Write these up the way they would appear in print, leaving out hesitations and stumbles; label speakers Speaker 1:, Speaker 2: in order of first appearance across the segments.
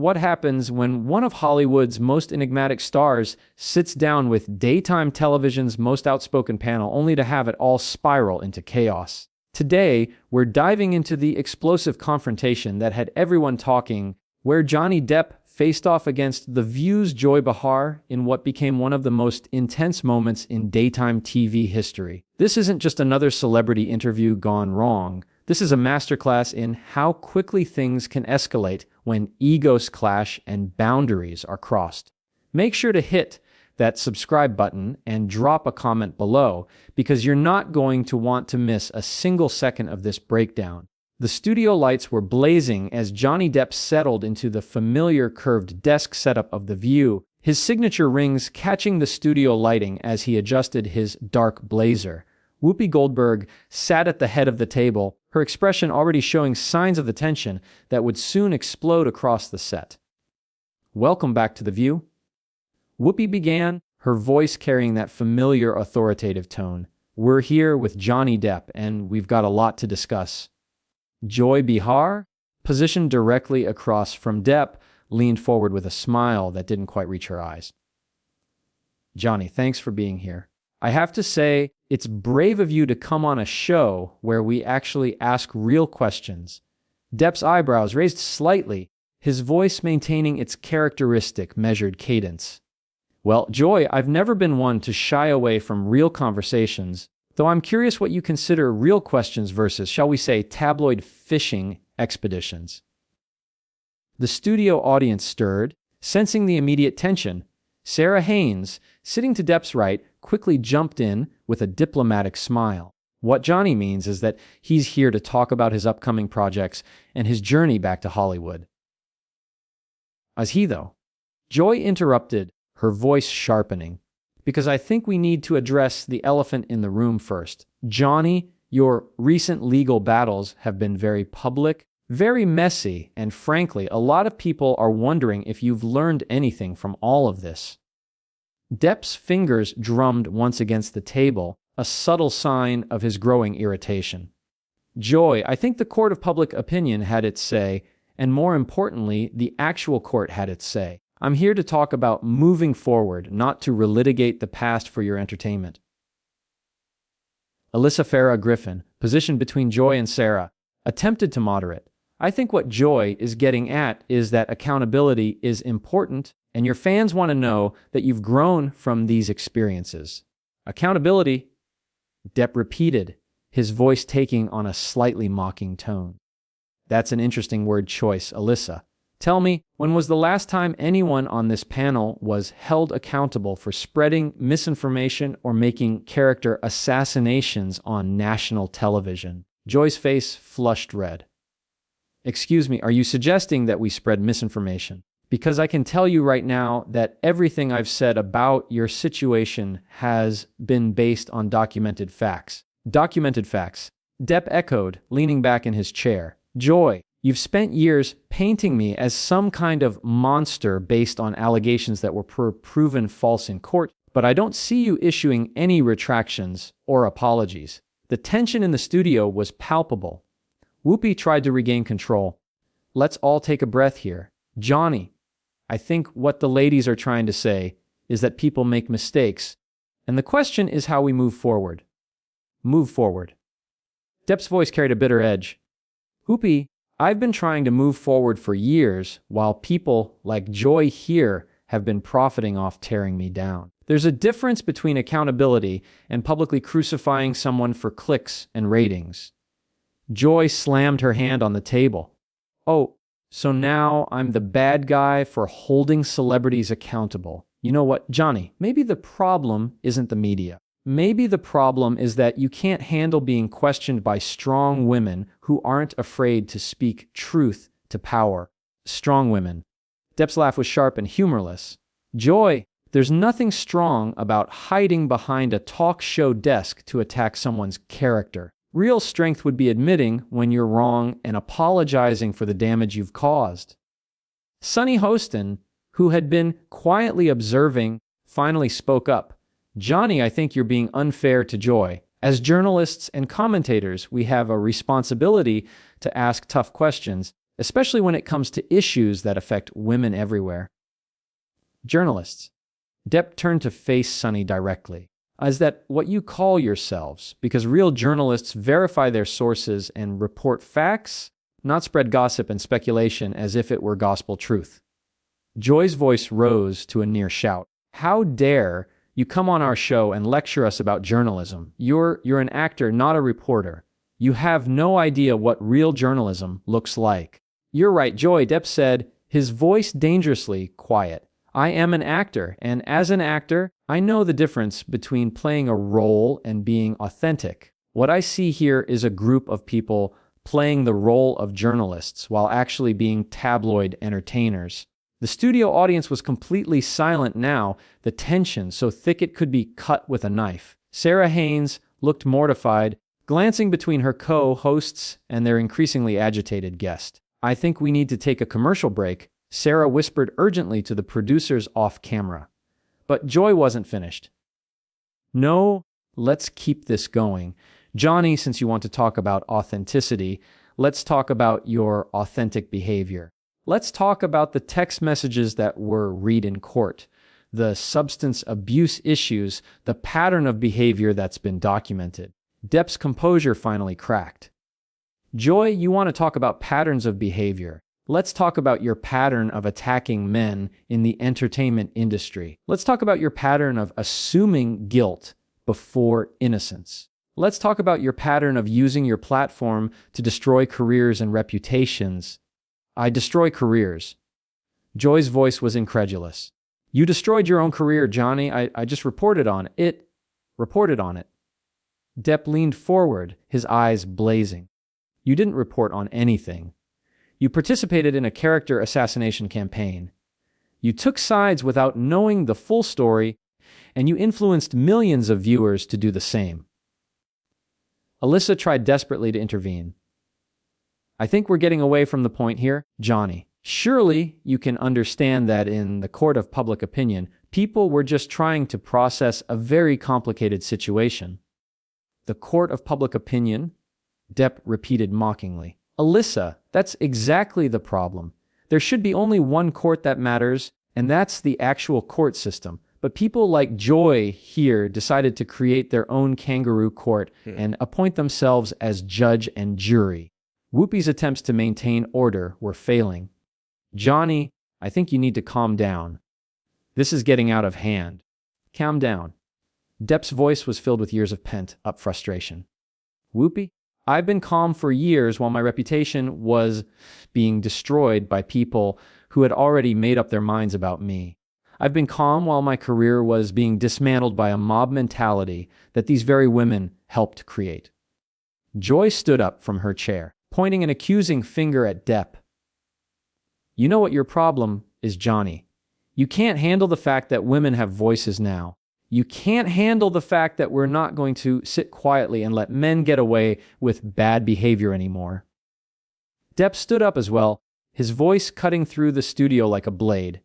Speaker 1: what happens when one of Hollywood's most enigmatic stars sits down with daytime television's most outspoken panel only to have it all spiral into chaos. Today, we're diving into the explosive confrontation that had everyone talking, where Johnny Depp faced off against The View's Joy Behar in what became one of the most intense moments in daytime TV history. This isn't just another celebrity interview gone wrong. This is a masterclass in how quickly things can escalate when egos clash and boundaries are crossed. Make sure to hit that subscribe button and drop a comment below, because you're not going to want to miss a single second of this breakdown. The studio lights were blazing as Johnny Depp settled into the familiar curved desk setup of The View, his signature rings catching the studio lighting as he adjusted his dark blazer. Whoopi Goldberg sat at the head of the table, her expression already showing signs of the tension that would soon explode across the set. "Welcome back to The View," Whoopi began, her voice carrying that familiar authoritative tone. "We're here with Johnny Depp, and we've got a lot to discuss." Joy Behar, positioned directly across from Depp, leaned forward with a smile that didn't quite reach her eyes. "Johnny, thanks for being here. I have to say, it's brave of you to come on a show where we actually ask real questions." Depp's eyebrows raised slightly, his voice maintaining its characteristic measured cadence. "Well, Joy, I've never been one to shy away from real conversations, though I'm curious what you consider real questions versus, shall we say, tabloid fishing expeditions." The studio audience stirred, sensing the immediate tension. Sarah Haynes, sitting to Depp's right, quickly jumped in with a diplomatic smile. What Johnny means is that he's here to talk about his upcoming projects and his journey back to Hollywood. "Is he, though?" Joy interrupted, her voice sharpening. "Because I think we need to address the elephant in the room first. Johnny, your recent legal battles have been very public, very messy, and frankly, a lot of people are wondering if you've learned anything from all of this." Depp's fingers drummed once against the table, a subtle sign of his growing irritation. "Joy, I think the court of public opinion had its say, and more importantly, the actual court had its say. I'm here to talk about moving forward, not to relitigate the past for your entertainment." Alyssa Farah Griffin, positioned between Joy and Sarah, attempted to moderate. "I think what Joy is getting at is that accountability is important, and your fans want to know that you've grown from these experiences." "Accountability," Depp repeated, his voice taking on a slightly mocking tone. "That's an interesting word choice, Alyssa. Tell me, when was the last time anyone on this panel was held accountable for spreading misinformation or making character assassinations on national television?" Joy's face flushed red. "Excuse me, are you suggesting that we spread misinformation? Because I can tell you right now that everything I've said about your situation has been based on documented facts." "Documented facts," Depp echoed, leaning back in his chair. "Joy, you've spent years painting me as some kind of monster based on allegations that were proven false in court, but I don't see you issuing any retractions or apologies." The tension in the studio was palpable. Whoopi tried to regain control. "Let's all take a breath here. Johnny, I think what the ladies are trying to say is that people make mistakes, and the question is how we move forward." "Move forward." Depp's voice carried a bitter edge. "Whoopi, I've been trying to move forward for years, while people like Joy here have been profiting off tearing me down. There's a difference between accountability and publicly crucifying someone for clicks and ratings." Joy slammed her hand on the table. "Oh, so now I'm the bad guy for holding celebrities accountable. You know what, Johnny, maybe the problem isn't the media. Maybe the problem is that you can't handle being questioned by strong women who aren't afraid to speak truth to power." "Strong women." Depp's laugh was sharp and humorless. "Joy, there's nothing strong about hiding behind a talk show desk to attack someone's character. Real strength would be admitting when you're wrong and apologizing for the damage you've caused." Sunny Hostin, who had been quietly observing, finally spoke up. "Johnny, I think you're being unfair to Joy. As journalists and commentators, we have a responsibility to ask tough questions, especially when it comes to issues that affect women everywhere. Journalists. Depp turned to face Sunny directly. Is that what you call yourselves? Because real journalists verify their sources and report facts, not spread gossip and speculation as if it were gospel truth. Joy's voice rose to a near shout. How dare you come on our show and lecture us about journalism? You're an actor, not a reporter. You have no idea what real journalism looks like. You're right, Joy, Depp said, his voice dangerously quiet. I am an actor, and as an actor, I know the difference between playing a role and being authentic. What I see here is a group of people playing the role of journalists while actually being tabloid entertainers. The studio audience was completely silent now, the tension so thick it could be cut with a knife. Sarah Haynes looked mortified, glancing between her co-hosts and their increasingly agitated guest. I think we need to take a commercial break, Sarah whispered urgently to the producers off camera. But Joy wasn't finished. No, let's keep this going. Johnny, since you want to talk about authenticity, let's talk about your authentic behavior. Let's talk about the text messages that were read in court, the substance abuse issues, the pattern of behavior that's been documented. Depp's composure finally cracked. Joy, you want to talk about patterns of behavior. Let's talk about your pattern of attacking men in the entertainment industry. Let's talk about your pattern of assuming guilt before innocence. Let's talk about your pattern of using your platform to destroy careers and reputations. I destroy careers. Joy's voice was incredulous. You destroyed your own career, Johnny. I just reported on it. Reported on it. Depp leaned forward, his eyes blazing. You didn't report on anything. You participated in a character assassination campaign. You took sides without knowing the full story, and you influenced millions of viewers to do the same. Alyssa tried desperately to intervene. I think we're getting away from the point here, Johnny. Surely you can understand that in the court of public opinion, people were just trying to process a very complicated situation. The court of public opinion? Depp repeated mockingly. Alyssa, that's exactly the problem. There should be only one court that matters, and that's the actual court system. But people like Joy here decided to create their own kangaroo court and appoint themselves as judge and jury. Whoopi's attempts to maintain order were failing. Johnny, I think you need to calm down. This is getting out of hand. Calm down. Depp's voice was filled with years of pent-up frustration. Whoopi? I've been calm for years while my reputation was being destroyed by people who had already made up their minds about me. I've been calm while my career was being dismantled by a mob mentality that these very women helped create. Joy stood up from her chair, pointing an accusing finger at Depp. You know what your problem is, Johnny. You can't handle the fact that women have voices now. You can't handle the fact that we're not going to sit quietly and let men get away with bad behavior anymore. Depp stood up as well, his voice cutting through the studio like a blade.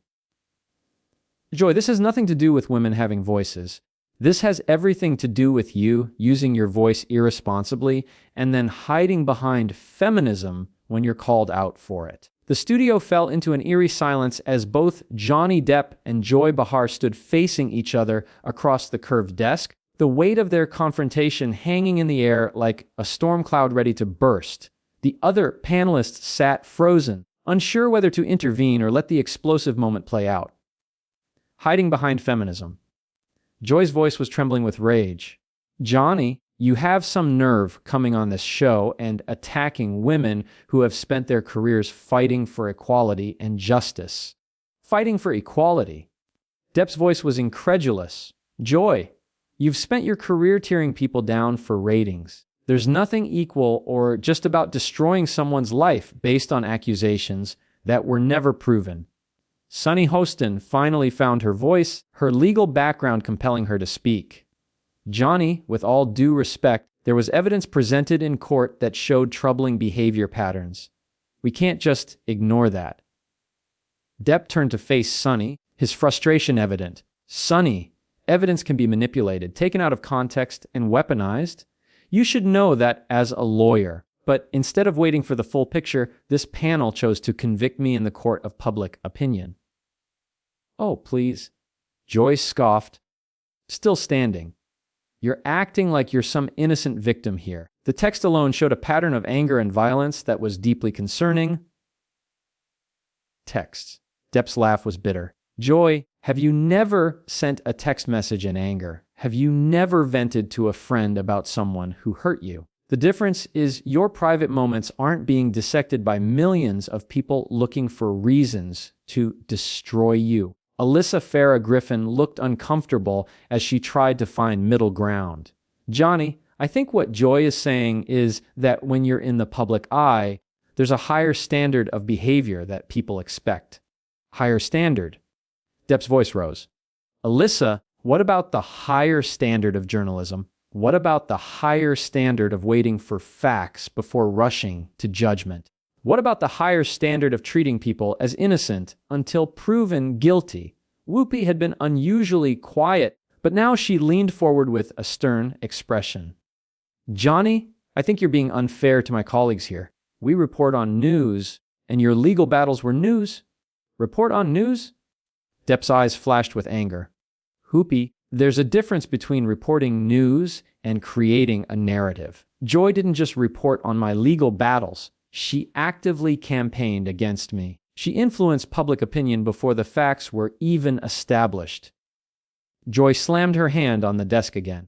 Speaker 1: Joy, this has nothing to do with women having voices. This has everything to do with you using your voice irresponsibly and then hiding behind feminism when you're called out for it. The studio fell into an eerie silence as both Johnny Depp and Joy Behar stood facing each other across the curved desk, the weight of their confrontation hanging in the air like a storm cloud ready to burst. The other panelists sat frozen, unsure whether to intervene or let the explosive moment play out. Hiding behind feminism. Joy's voice was trembling with rage. Johnny, you have some nerve coming on this show and attacking women who have spent their careers fighting for equality and justice. Fighting for equality. Depp's voice was incredulous. Joy, you've spent your career tearing people down for ratings. There's nothing equal or just about destroying someone's life based on accusations that were never proven. Sunny Hostin finally found her voice, her legal background compelling her to speak. Johnny, with all due respect, there was evidence presented in court that showed troubling behavior patterns. We can't just ignore that. Depp turned to face Sunny, his frustration evident. Sunny, evidence can be manipulated, taken out of context, and weaponized. You should know that as a lawyer. But instead of waiting for the full picture, this panel chose to convict me in the court of public opinion. Oh, please. Joy scoffed, still standing. You're acting like you're some innocent victim here. The text alone showed a pattern of anger and violence that was deeply concerning. Text. Depp's laugh was bitter. Joy, have you never sent a text message in anger? Have you never vented to a friend about someone who hurt you? The difference is your private moments aren't being dissected by millions of people looking for reasons to destroy you. Alyssa Farah Griffin looked uncomfortable as she tried to find middle ground. Johnny, I think what Joy is saying is that when you're in the public eye, there's a higher standard of behavior that people expect. Higher standard. Depp's voice rose. Alyssa, what about the higher standard of journalism? What about the higher standard of waiting for facts before rushing to judgment? What about the higher standard of treating people as innocent until proven guilty? Whoopi had been unusually quiet, but now she leaned forward with a stern expression. Johnny, I think you're being unfair to my colleagues here. We report on news, and your legal battles were news. Report on news? Depp's eyes flashed with anger. Whoopi, there's a difference between reporting news and creating a narrative. Joy didn't just report on my legal battles. She actively campaigned against me. She influenced public opinion before the facts were even established. Joy slammed her hand on the desk again.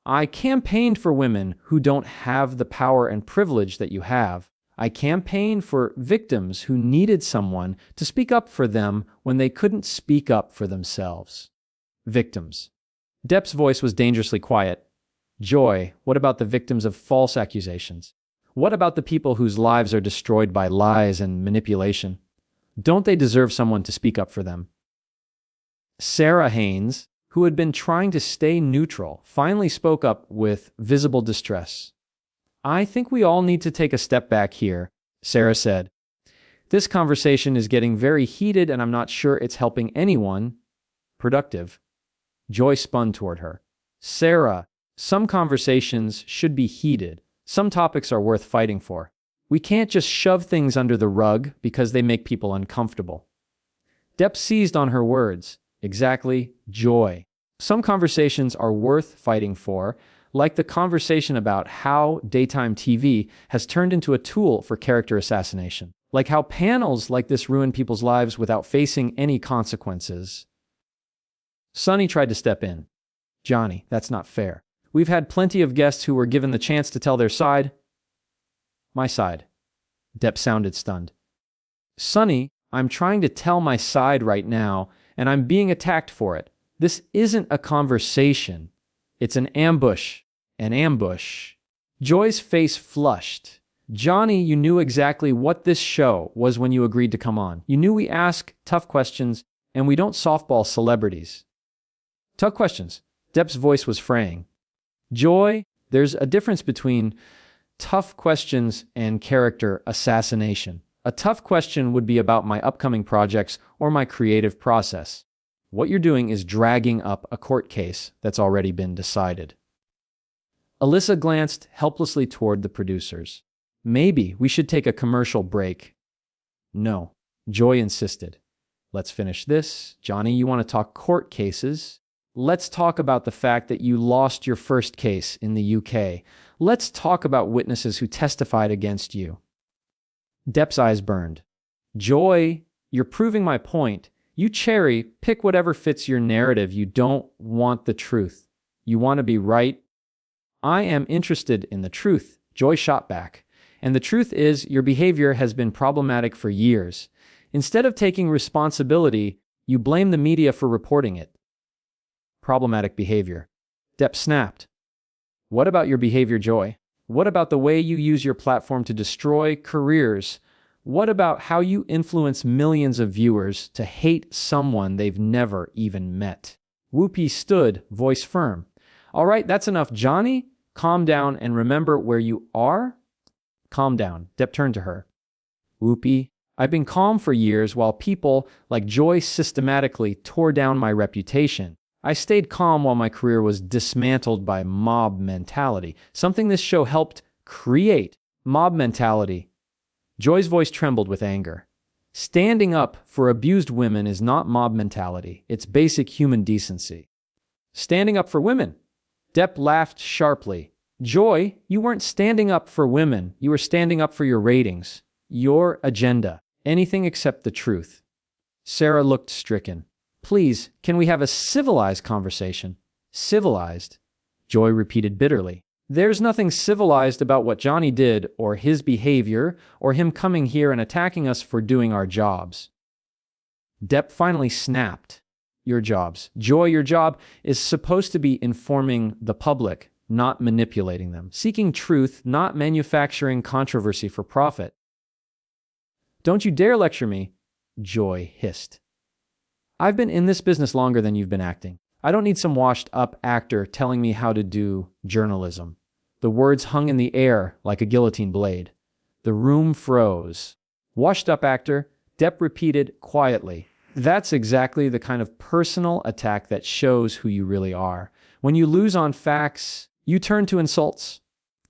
Speaker 1: I campaigned for women who don't have the power and privilege that you have. I campaigned for victims who needed someone to speak up for them when they couldn't speak up for themselves. Victims. Depp's voice was dangerously quiet. Joy, what about the victims of false accusations? What about the people whose lives are destroyed by lies and manipulation? Don't they deserve someone to speak up for them? Sarah Haynes, who had been trying to stay neutral, finally spoke up with visible distress. I think we all need to take a step back here, Sarah said. This conversation is getting very heated and I'm not sure it's helping anyone productive. Joy spun toward her. Sarah, some conversations should be heated. Some topics are worth fighting for. We can't just shove things under the rug because they make people uncomfortable. Depp seized on her words. Exactly, Joy. Some conversations are worth fighting for, like the conversation about how daytime TV has turned into a tool for character assassination. Like how panels like this ruin people's lives without facing any consequences. Sonny tried to step in. Johnny, that's not fair. We've had plenty of guests who were given the chance to tell their side. My side. Depp sounded stunned. Sonny, I'm trying to tell my side right now, and I'm being attacked for it. This isn't a conversation. It's an ambush. An ambush. Joy's face flushed. Johnny, you knew exactly what this show was when you agreed to come on. You knew we ask tough questions, and we don't softball celebrities. Tough questions. Depp's voice was fraying. Joy, there's a difference between tough questions and character assassination. A tough question would be about my upcoming projects or my creative process. What you're doing is dragging up a court case that's already been decided. Alyssa glanced helplessly toward the producers. Maybe we should take a commercial break. No, Joy insisted. Let's finish this. Johnny, you want to talk court cases? Let's talk about the fact that you lost your first case in the UK. Let's talk about witnesses who testified against you. Depp's eyes burned. Joy, you're proving my point. You pick whatever fits your narrative. You don't want the truth. You want to be right. I am interested in the truth, Joy shot back. And the truth is, your behavior has been problematic for years. Instead of taking responsibility, you blame the media for reporting it. Problematic behavior. Depp snapped. What about your behavior, Joy? What about the way you use your platform to destroy careers? What about how you influence millions of viewers to hate someone they've never even met? Whoopi stood, voice firm. All right, that's enough, Johnny. Calm down and remember where you are. Calm down. Depp turned to her. Whoopi, I've been calm for years while people like Joy systematically tore down my reputation. I stayed calm while my career was dismantled by mob mentality, something this show helped create. Mob mentality. Joy's voice trembled with anger. Standing up for abused women is not mob mentality. It's basic human decency. Standing up for women. Depp laughed sharply. Joy, you weren't standing up for women. You were standing up for your ratings, your agenda, anything except the truth. Sarah looked stricken. Please, can we have a civilized conversation? Civilized? Joy repeated bitterly. There's nothing civilized about what Johnny did, or his behavior, or him coming here and attacking us for doing our jobs. Depp finally snapped. Your jobs. Joy, your job is supposed to be informing the public, not manipulating them. Seeking truth, not manufacturing controversy for profit. Don't you dare lecture me, Joy hissed. I've been in this business longer than you've been acting. I don't need some washed-up actor telling me how to do journalism. The words hung in the air like a guillotine blade. The room froze. Washed-up actor, Depp repeated quietly. That's exactly the kind of personal attack that shows who you really are. When you lose on facts, you turn to insults.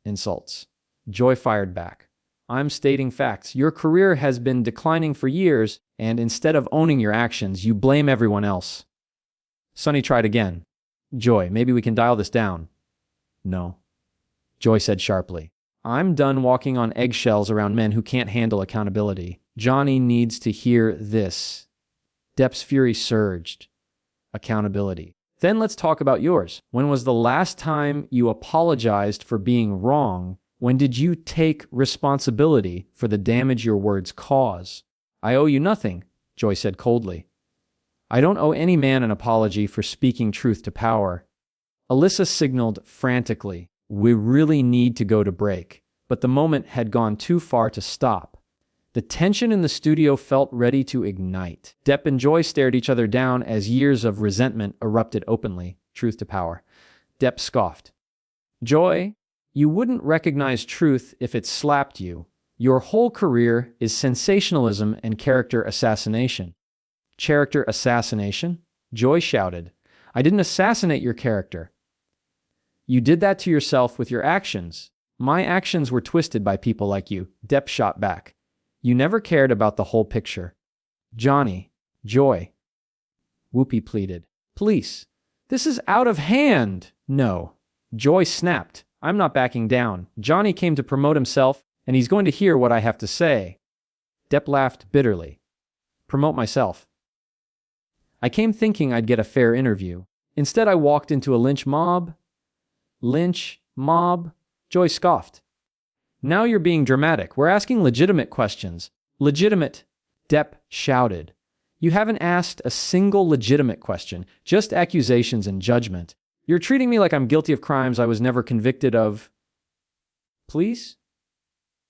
Speaker 1: Insults. Joy fired back. I'm stating facts. Your career has been declining for years, and instead of owning your actions, you blame everyone else. Sonny tried again. Joy, maybe we can dial this down. No. Joy said sharply. I'm done walking on eggshells around men who can't handle accountability. Johnny needs to hear this. Depp's fury surged. Accountability. Then let's talk about yours. When was the last time you apologized for being wrong? When did you take responsibility for the damage your words cause? I owe you nothing, Joy said coldly. I don't owe any man an apology for speaking truth to power. Alyssa signaled frantically. We really need to go to break. But the moment had gone too far to stop. The tension in the studio felt ready to ignite. Depp and Joy stared each other down as years of resentment erupted openly. Truth to power. Depp scoffed. Joy, you wouldn't recognize truth if it slapped you. Your whole career is sensationalism and character assassination. Character assassination? Joy shouted. I didn't assassinate your character. You did that to yourself with your actions. My actions were twisted by people like you. Depp shot back. You never cared about the whole picture. Johnny. Joy. Whoopi pleaded. Police. This is out of hand. No. Joy snapped. I'm not backing down. Johnny came to promote himself, and he's going to hear what I have to say. Depp laughed bitterly. Promote myself. I came thinking I'd get a fair interview. Instead, I walked into a lynch mob. Lynch mob? Joy scoffed. Now you're being dramatic. We're asking legitimate questions. Legitimate? Depp shouted. You haven't asked a single legitimate question, just accusations and judgment. You're treating me like I'm guilty of crimes I was never convicted of. Please?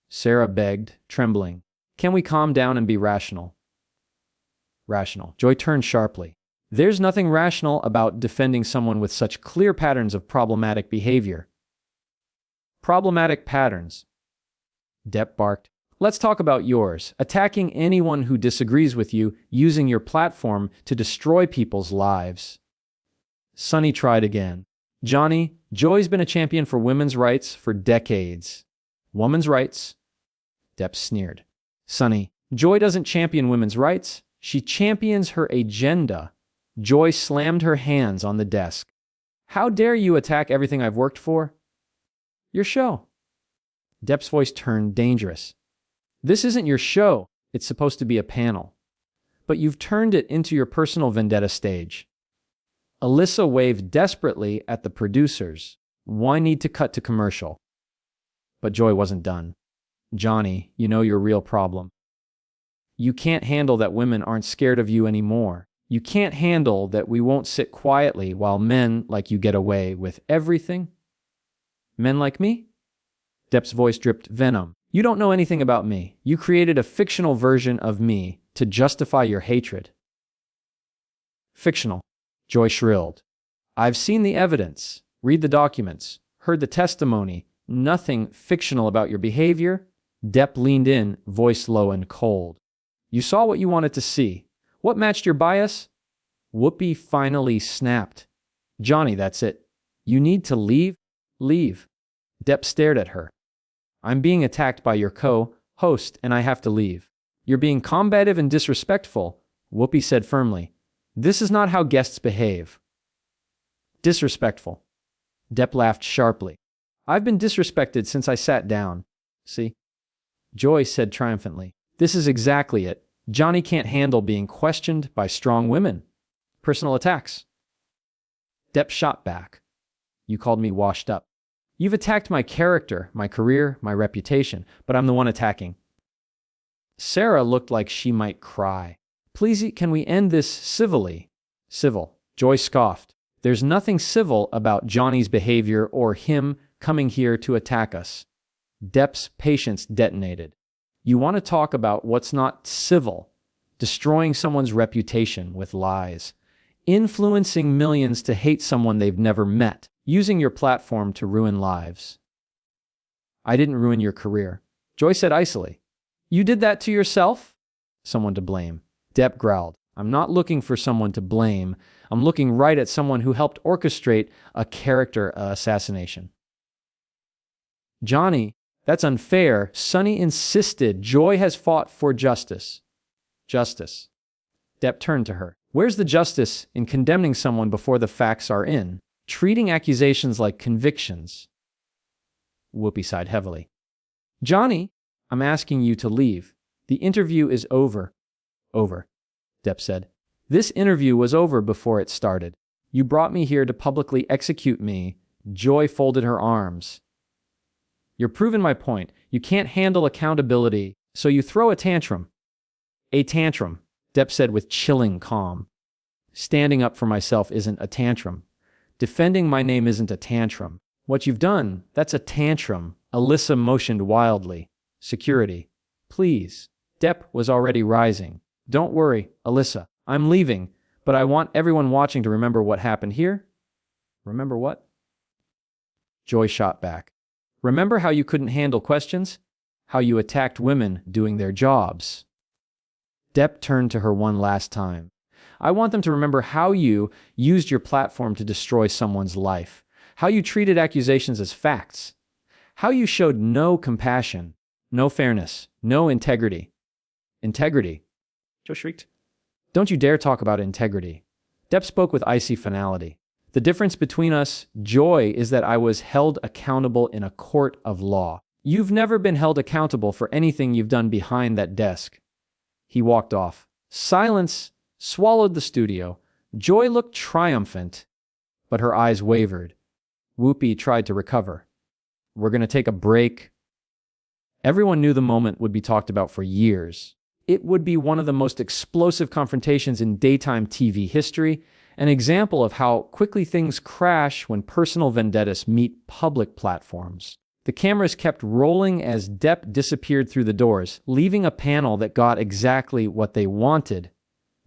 Speaker 1: Sarah begged, trembling. Can we calm down and be rational? Rational. Joy turned sharply. There's nothing rational about defending someone with such clear patterns of problematic behavior. Problematic patterns. Depp barked. Let's talk about yours. Attacking anyone who disagrees with you, using your platform to destroy people's lives. Sonny tried again. Johnny, Joy's been a champion for women's rights for decades. Women's rights? Depp sneered. Sonny, Joy doesn't champion women's rights. She champions her agenda. Joy slammed her hands on the desk. How dare you attack everything I've worked for? Your show. Depp's voice turned dangerous. This isn't your show. It's supposed to be a panel. But you've turned it into your personal vendetta stage. Alyssa waved desperately at the producers. Why need to cut to commercial? But Joy wasn't done. Johnny, you know your real problem. You can't handle that women aren't scared of you anymore. You can't handle that we won't sit quietly while men like you get away with everything. Men like me? Depp's voice dripped venom. You don't know anything about me. You created a fictional version of me to justify your hatred. Fictional, Joy shrilled. I've seen the evidence, read the documents, heard the testimony. Nothing fictional about your behavior. Depp leaned in, voice low and cold. You saw what you wanted to see. What matched your bias? Whoopi finally snapped. Johnny, that's it. You need to leave. Leave. Depp stared at her. I'm being attacked by your co-host and I have to leave. You're being combative and disrespectful, Whoopi said firmly. This is not how guests behave. Disrespectful. Depp laughed sharply. I've been disrespected since I sat down. See? Joy said triumphantly. This is exactly it. Johnny can't handle being questioned by strong women. Personal attacks. Depp shot back. You called me washed up. You've attacked my character, my career, my reputation, but I'm the one attacking. Sarah looked like she might cry. Please, can we end this civilly? Civil. Joy scoffed. There's nothing civil about Johnny's behavior or him coming here to attack us. Depp's patience detonated. You want to talk about what's not civil? Destroying someone's reputation with lies. Influencing millions to hate someone they've never met. Using your platform to ruin lives. I didn't ruin your career, Joy said icily. You did that to yourself? Someone to blame. Depp growled. I'm not looking for someone to blame. I'm looking right at someone who helped orchestrate a character assassination. Johnny, that's unfair. Sonny insisted. Joy has fought for justice. Justice. Depp turned to her. Where's the justice in condemning someone before the facts are in? Treating accusations like convictions. Whoopi sighed heavily. Johnny, I'm asking you to leave. The interview is over. Over, Depp said. This interview was over before it started. You brought me here to publicly execute me. Joy folded her arms. You're proving my point. You can't handle accountability, so you throw a tantrum. A tantrum, Depp said with chilling calm. Standing up for myself isn't a tantrum. Defending my name isn't a tantrum. What you've done, that's a tantrum. Alyssa motioned wildly. Security. Please. Depp was already rising. Don't worry, Alyssa. I'm leaving, but I want everyone watching to remember what happened here. Remember what? Joy shot back. Remember how you couldn't handle questions? How you attacked women doing their jobs? Depp turned to her one last time. I want them to remember how you used your platform to destroy someone's life, how you treated accusations as facts, how you showed no compassion, no fairness, no integrity. Integrity? Joe shrieked. Don't you dare talk about integrity. Depp spoke with icy finality. The difference between us, Joy, is that I was held accountable in a court of law. You've never been held accountable for anything you've done behind that desk. He walked off. Silence swallowed the studio. Joy looked triumphant, but her eyes wavered. Whoopi tried to recover. We're going to take a break. Everyone knew the moment would be talked about for years. It would be one of the most explosive confrontations in daytime TV history, an example of how quickly things crash when personal vendettas meet public platforms. The cameras kept rolling as Depp disappeared through the doors, leaving a panel that got exactly what they wanted.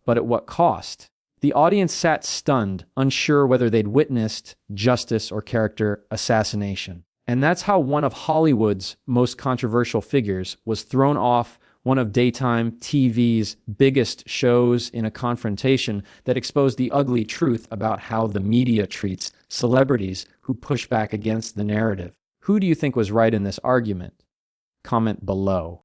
Speaker 1: But at what cost? The audience sat stunned, unsure whether they'd witnessed justice or character assassination. And that's how one of Hollywood's most controversial figures was thrown off one of daytime TV's biggest shows in a confrontation that exposed the ugly truth about how the media treats celebrities who push back against the narrative. Who do you think was right in this argument? Comment below.